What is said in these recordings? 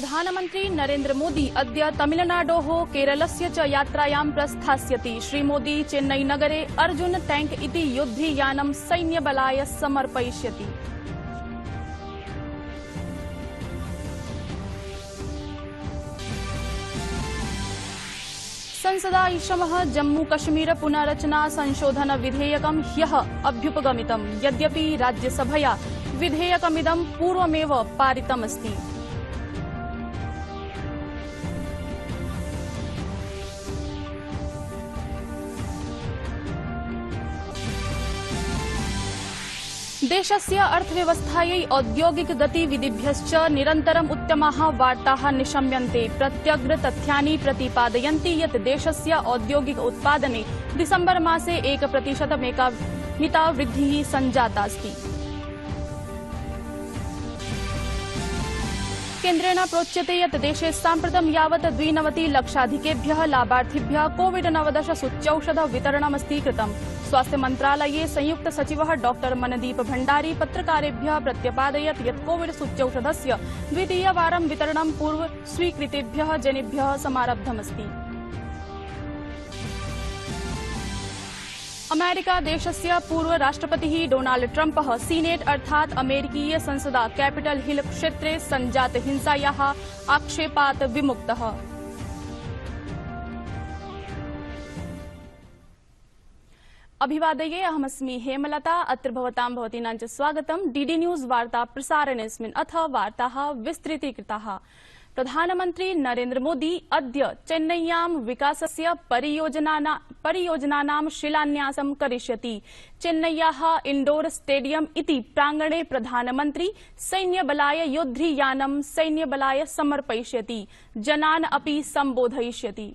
प्रधानमंत्री नरेन्द्र मोदी अद्य तमिलनाडोः केरलस्य च यात्रायां प्रस्थास्यति। श्रीमोदी चेन्नईनगरे अर्जुन टैंक इति युद्धयानं सैन्यबलाय समर्पयिष्यति। संसदा इषमः जम्मू कश्मीर पुनर्रचना संशोधन विधेयकं ह्यः अभ्युपगमितम्। यद्यपि राज्यसभया विधेयकमिदं पूर्वमेव पारितमस्ति। देशस्य अर्थव्यवस्थायै औद्योगिक गतिविधिभ्यश्च निरन्तरम् उत्तमाः वार्ताः निशम्यन्ते। प्रत्यग्र तथ्यानि प्रतिपादयन्ति यत् देशस्य औद्योगिक उत्पादने डिसेम्बर मासे 1% वृद्धिः सञ्जातास्ति। केन्द्रेण प्रोच्यते यत् देशे साम्प्रतं यावत् 92 लक्षाधिकेभ्यः लाभार्थिभ्यः कोविड-19 सूच्यौषध वितरणमस्ति कृतम्। स्वास्थ्य मन्त्रालये संयुक्त सचिवः डॉ मनदीप भण्डारी पत्रकारेभ्यः प्रत्यपादयत् यत् कोविड सूच्यौषधस्य द्वितीयवारं वितरणं पूर्व स्वीकृतेभ्यः जनेभ्यः समारब्धमस्ति। अमेरिका देशस्य पूर्व राष्ट्रपतिः डोनाल्ड ट्रम्पः सीनेट अर्थात् अमेरिकीय संसदा कैपिटल हिल क्षेत्रे सञ्जात हिंसायाः आक्षेपात् विमुक्तः। अभिवादये, अहमस्मि हेमलता। अत्र भवतां भवतीनां च स्वागतम्। डीडी न्यूज वार्ता प्रसारणेऽस्मिन् अथ वार्ताः विस्तृतीकृताः। प्रधानमन्त्री नरेन्द्र मोदी अद्य चेन्नय्यां विकासस्य परियोजनानां शिलान्यासं करिष्यति। चेन्नय्याः इण्डोर स्टेडियम इति प्राङ्गणे प्रधानमन्त्री सैन्यबलाय युद्धयानं सैन्यबलाय समर्पयिष्यति। जनान् अपि सम्बोधयिष्यति।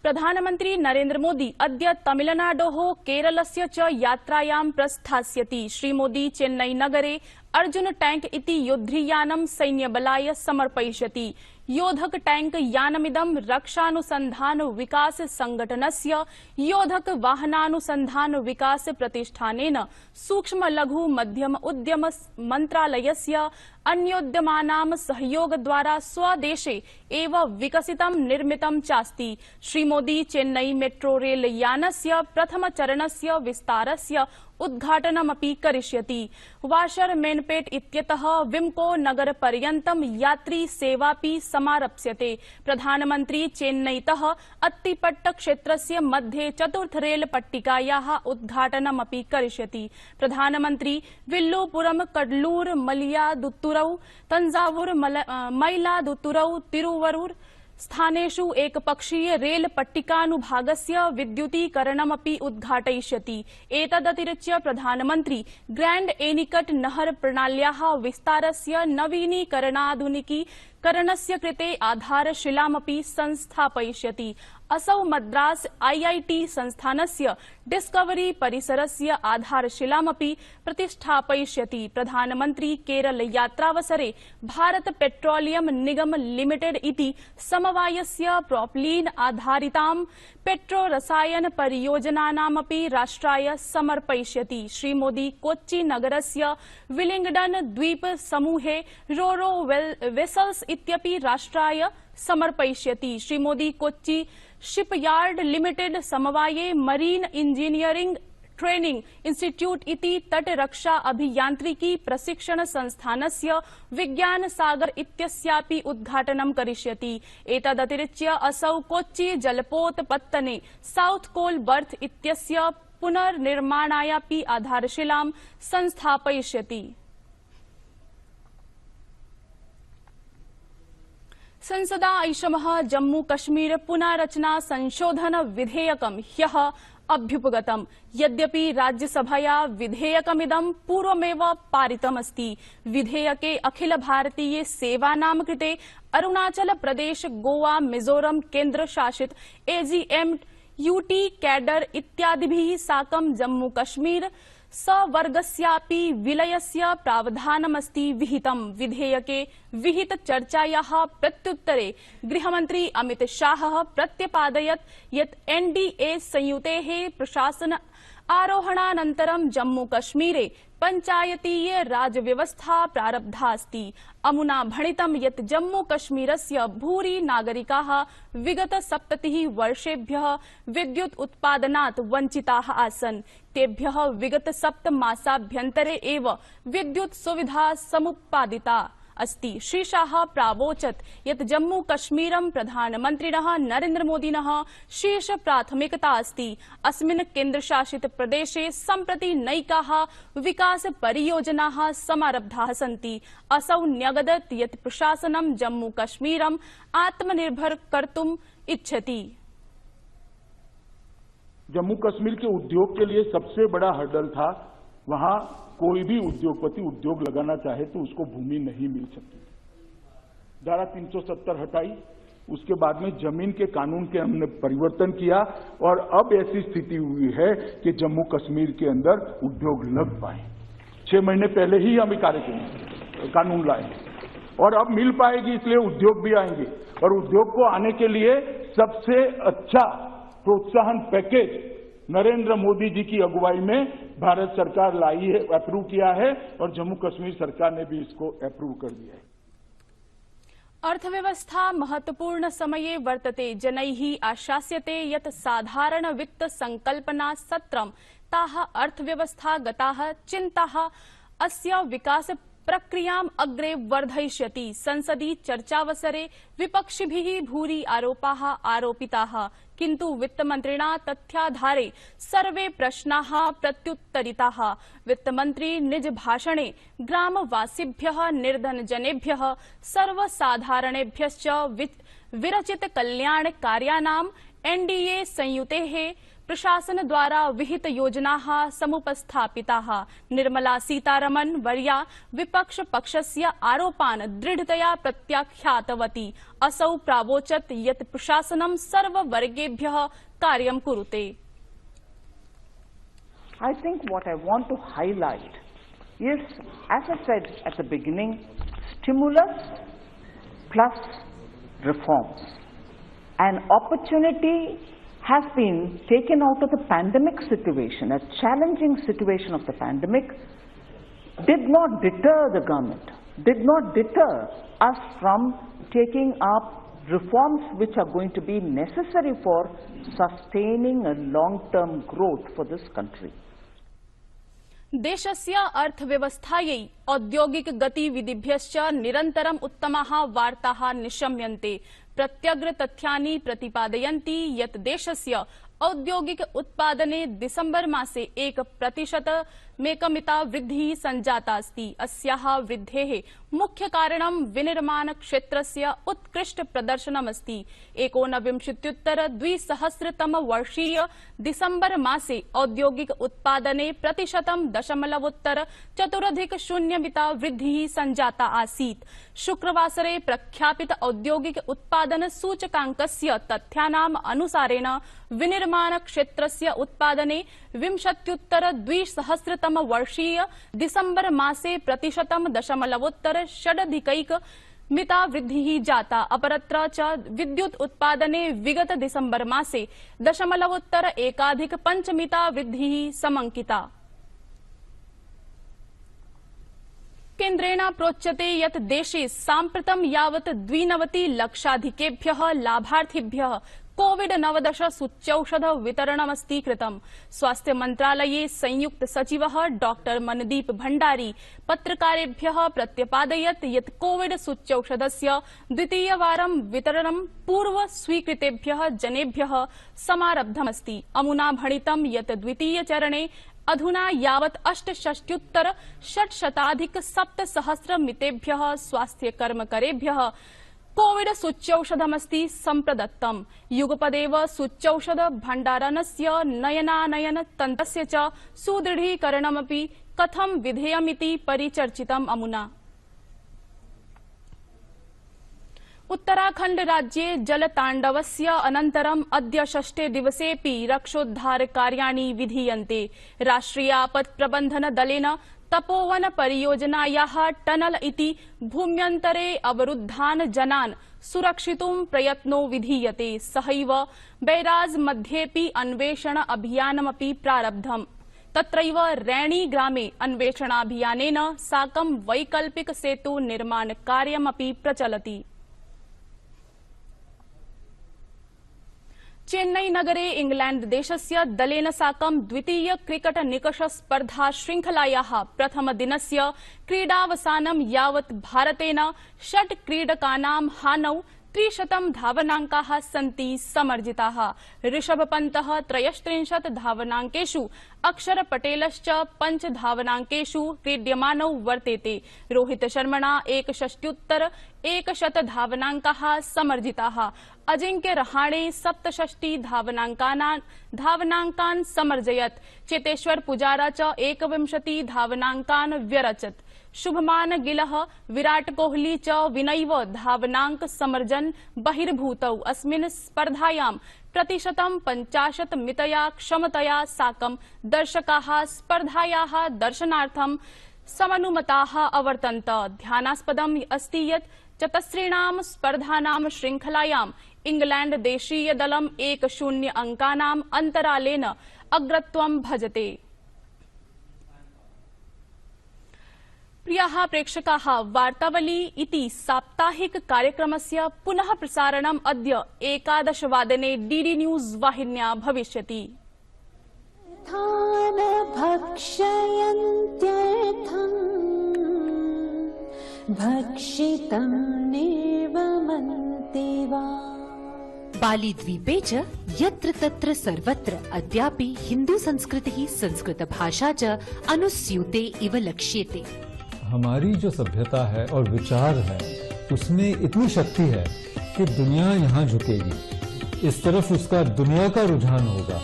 प्रधानमन्त्री नरेन्द्र मोदी अद्य तमिलनाडोः केरलस्य च यात्रायां प्रस्थास्यति। श्रीमोदी चेन्नईनगरे अर्जुन टैंक इति युद्धयानं सैन्यबलाय समर्पयिष्यति। योधक टैंक यानमिदं रक्षानुसन्धान विकास संगठनस्य योधक वाहनानुसन्धान विकास प्रतिष्ठानेन सूक्ष्म लघु मध्यम उद्यम मन्त्रालयस्य अन्योद्यमानां सहयोगद्वारा स्वदेशे एव विकसितं निर्मितं चास्ति। श्रीमोदी चेन्नई मेट्रो रेल यानस्य प्रथमचरणस्य विस्तारस्य उद्घाटनमपि करिष्यति। वाशरमेनपेट इत्यतः विम्को नगर पर्यन्तं यात्री सेवापि समारप्स्यते। प्रधानमन्त्री चेन्नईतः अत्तिपट्ट क्षेत्रस्य मध्ये चतुर्थ रेल पट्टिकायाः उद्घाटनमपि करिष्यति। प्रधानमन्त्री विल्लुपुरम कडलूर मलयादुत्तुरौ तंजावुर मयिलादुत्तुरौ तिरुवरूर स्थानेषु एकपक्षीय रेल पट्टिकानुभागस्य विद्युतीकरणमपि उद्घाटयिष्यति। एतदतिरिच्य प्रधानमन्त्री ग्रैंड एनिकट नहर प्रणाल्याः विस्तारस्य नवीनीकरणाधुनिकीकरणस्य कृते आधारशिलामपि संस्थापयिष्यति। असौ मद्रास IIT संस्थानस्य डिस्कवरी परिसरस्य आधारशिलामपि प्रतिष्ठापयिष्यति। प्रधानमन्त्री केरल यात्रावसरे भारत पेट्रोलियम निगम लिमिटेड इति समवायस्य प्रोपलीन आधारितां पेट्रो रसायन परियोजनानामपि राष्ट्राय समर्पयिष्यति। श्रीमोदी कोच्चि नगरस्य विलिंगडन द्वीप समूहे रोरो वेसल्स इत्यपि राष्ट्राय समर्पयिष्यति। Shri Modi Kochi shipyard limited समवाये marine engineering training institute इति तटरक्षा अभियान्त्रिकी प्रशिक्षण संस्थानस्य विज्ञान सागर इत्यस्यापि उद्घाटनं करिष्यति। एतदतिरिच्य असौ कोच्चि जलपोतपत्तने साउथ कोल बर्थ इत्यस्य पुनर्निर्माणायापि आधारशिलां संस्थापयिष्यति। संसदा ऐषमः जम्मू कश्मीर पुनर्रचना संशोधन विधेयकं ह्यः अभ्युपगतम्। यद्यपि राज्यसभया विधेयकमिदं पूर्वमेव पारितमस्ति। विधेयके अखिल भारतीय सेवानां कृते अरुणाचल प्रदेश गोवा मिजोरम केन्द्रशासित AGM UT कैडर इत्यादिभिः साकं जम्मू कश्मीर सवर्गस्यापि विलयस्य प्रावधानमस्ति विहितम्। विधेयके विहित चर्चायाः प्रत्युत्तरे गृहमन्त्री अमित शाहः प्रत्यपादयत् यत् NDA संयुतेः प्रशासन आरोहणानन्तरं जम्मू कश्मीरे पंचायतीय राजव्यवस्था प्रारब्धा अस्ति। अमुना भणितं यत् जम्मूकश्मीरस्य भूरि नागरिकाः विगत 70 वर्षेभ्यः विद्युत् उत्पादनात् वञ्चिताः आसन्। तेभ्यः विगत 7 मासाभ्यन्तरे एव विद्युत् सुविधा समुत्पादिता अस्ति। श्री शाह प्रावोचत् यत् जम्मूकश्मीरं प्रधानमन्त्रिणः नरेन्द्रमोदिनः शीर्ष प्राथमिकता अस्ति। अस्मिन् केन्द्रशासित प्रदेशे सम्प्रति नैकाः विकास परियोजनाः समारब्धाः सन्ति। असौ न्यगदत् यत् प्रशासनं जम्मूकश्मीरम् आत्मनिर्भर कर्तुम् इच्छति। जम्मू कश्मीर के उद्योग के लिए सबसे बड़ा हर्डल था, वहां कोई भी उद्योगपति उद्योग लगाना चाहे तो उसको भूमि नहीं मिल सकती। धारा 370 हटाई, उसके बाद में जमीन के कानून के हमने परिवर्तन किया और अब ऐसी स्थिति हुई है कि जम्मू कश्मीर के अंदर उद्योग लग पाए। 6 महीने पहले ही हम कार्यक्रम कानून लाए और अब मिल पाएगी, इसलिए उद्योग भी आएंगे। और उद्योग को आने के लिए सबसे अच्छा प्रोत्साहन पैकेज नरेंद्र मोदी जी की अगुवाई में भारत सरकार लाई है, अप्रूव किया है और जम्मू कश्मीर सरकार ने भी इसको अप्रूव कर दिया है। अर्थव्यवस्था महत्वपूर्ण समये वर्तते। जनैः आशास्यते यत् साधारण वित्त संकल्पना सत्रं ताः अर्थव्यवस्थागताः चिन्ताः अस्य विकास प्रक्रियाम् अग्रे वर्धयिष्यति। संसदि चर्चावसरे विपक्षिभिः भूरि आरोपाः आरोपिताः, किन्तु वित्तमन्त्रिणा तथ्याधारे सर्वे प्रश्नाः प्रत्युत्तरिताः। वित्तमन्त्री निज भाषणे ग्रामवासिभ्यः, निर्धनजनेभ्यः, सर्वसाधारणेभ्यश्च विरचित कल्याण कार्याणाम् एनडीए संयुतेः प्रशासन द्वारा विहित योजनाः समुपस्थापिताः। निर्मला सीतारमण वर्या विपक्ष पक्षस्य आरोपान् दृढतया प्रत्याख्यातवती। असौ प्रावोचत् यत् प्रशासनं सर्ववर्गेभ्यः कार्यं कुरुते। I think what I want to highlight is, as I said at the beginning, stimulus plus reforms. An opportunity has been taken out of the pandemic situation, a challenging situation of the pandemic, did not deter the government, did not deter us from taking up reforms which are going to be necessary for sustaining a long-term growth for this country. देशस्य अर्थव्यवस्थायै औद्योगिक गतिविधिभ्यश्च निरन्तरम् उत्तमाः वार्ताः निशम्यन्ते। प्रत्यग्र तथ्यानि प्रतिपादयन्ति यत् देशस्य औद्योगिक उत्पादने दिसंबर मासे 1% वृद्धिः संजाता अस्ति। अस्याः वृद्धेः मुख्य कारणं विनिर्माण क्षेत्रस्य उत्कृष्ट प्रदर्शनमस्ति। 19-2000 वर्षीय दिसंबर मासे औद्योगिक उत्पादने 0.4% वृद्धिः संजाता आसीत्। शुक्रवासरे प्रख्यापित औद्योगिक उत्पादन सूचकाङ्कस्य तथ्यानाम् अनुसारेण विनिर्माण क्षेत्रस्य उत्पादने 20-2000 वर्षीय दिसंबर मासे 0.6% वृद्धिः जाता। अपरत्र च विद्युत् उत्पादने विगत दिसंबर मासे 0.1% वृद्धिः समंकिता। केन्द्रेण प्रोच्यते यत् देशे साम्प्रतं यावत् 92 लक्षाधिकेभ्यः लाभार्थिभ्यः कोविड-19 सूच्यौषध वितरणमस्ति कृतम्। स्वास्थ्य मन्त्रालये संयुक्त सचिवः डॉक्टर मनदीप भण्डारी पत्रकारेभ्यः प्रत्यपादयत् यत् कोविड सूच्यौषधस्य द्वितीयवारं वितरणं पूर्व स्वीकृतेभ्यः जनेभ्यः समारब्धमस्ति। अमुना भणितं यत् द्वितीयचरणे अधुना यावत् 68,600 मितेभ्यः स्वास्थ्यकर्मकरेभ्यः कोविड सूच्यौषधमस्ति सम्प्रदत्तम्। युगपदेव सूच्यौषध भण्डारणस्य नयनानयन तन्त्रस्य च सुदृढीकरणमपि कथं विधेयमिति परिचर्चितम्। अमुना उत्तराखण्ड राज्ये जलताण्डवस्य अनन्तरम् अद्य 6 दिवसेऽपि रक्षोद्धारकार्याणि विधीयन्ते। राष्ट्रियापत्प्रबन्धन दलेन तपोवन परियोजनायाः टनल इति भूम्यन्तरे अवरुद्धान् जनान् सुरक्षितुं प्रयत्नो विधीयते। सहैव बैराज मध्येऽपि अन्वेषण अभियानमपि प्रारब्धम्। तत्रैव रैणी ग्रामे अन्वेषणाभियानेन साकं वैकल्पिक सेतु निर्माण कार्यमपि प्रचलति। चेन्नई नगरे इंग्लैंड देशस्य दलेन साकं द्वितीय क्रिकेट निकष स्पर्धा श्रृंखलायाः प्रथमदिनस्य क्रीडावसानं यावत् भारतेन 6 क्रीडकानां हानौ 300 धावनाङ्काः सन्ति समर्जिताः। ऋषभ पन्तः 33 धावनाङ्केषु अक्षर पटेलश्च 5 धावनाङ्केषु क्रीड्यमानौ वर्तेते। रोहित शर्मणा 61 धावनाङ्काः समर्जिताः। अजिंक्य रहाणे 67 धावनाङ्कान् समर्जयत्। चेतेश्वर पुजारा च 21 धावनाङ्कान् व्यरचत्। शुभमान गिलः विराट कोहली च विनैव धावनाङ्क समर्जन् बहिर्भूतौ। अस्मिन् स्पर्धायां प्रतिशतं 50 मितया क्षमतया साकं दर्शकाः स्पर्धायाः दर्शनार्थं समनुमताः अवर्तन्त। ध्यानास्पदम् अस्ति यत् चतस्रीणां स्पर्धानां श्रृंखलायां इंग्लैंड देशीय दलं 1-0 अंकानाम् अन्तरालेन अग्रत्वं भजते। प्रियाः प्रेक्षकाः, वार्तावली इति साप्ताहिक कार्यक्रमस्य पुनः प्रसारणम् अद्य 11 वादने डीडी न्यूज वाहिन्या भविष्यति। भक्षितं निर्वमन्ते वा। बाली द्वीपे च यत्र तत्र सर्वत्र अद्यापि हिंदू संस्कृतिः संस्कृत भाषा च अनुस्यूते इव लक्ष्यते। हमारी जो सभ्यता है और विचार है उसमें इतनी शक्ति है कि दुनिया यहाँ झुकेगी, इस तरफ उसका दुनिया का रुझान होगा।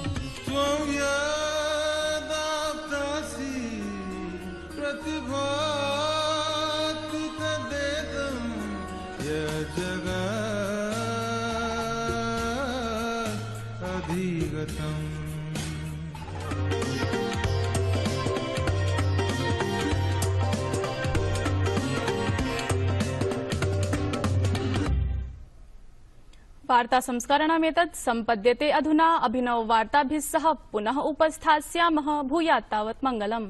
वार्ता संस्करणमेतत् सम्पद्यते। अधुना अभिनव वार्ताभिः सह पुनः उपस्थास्यामः। भूयात् तावत् मङ्गलम्।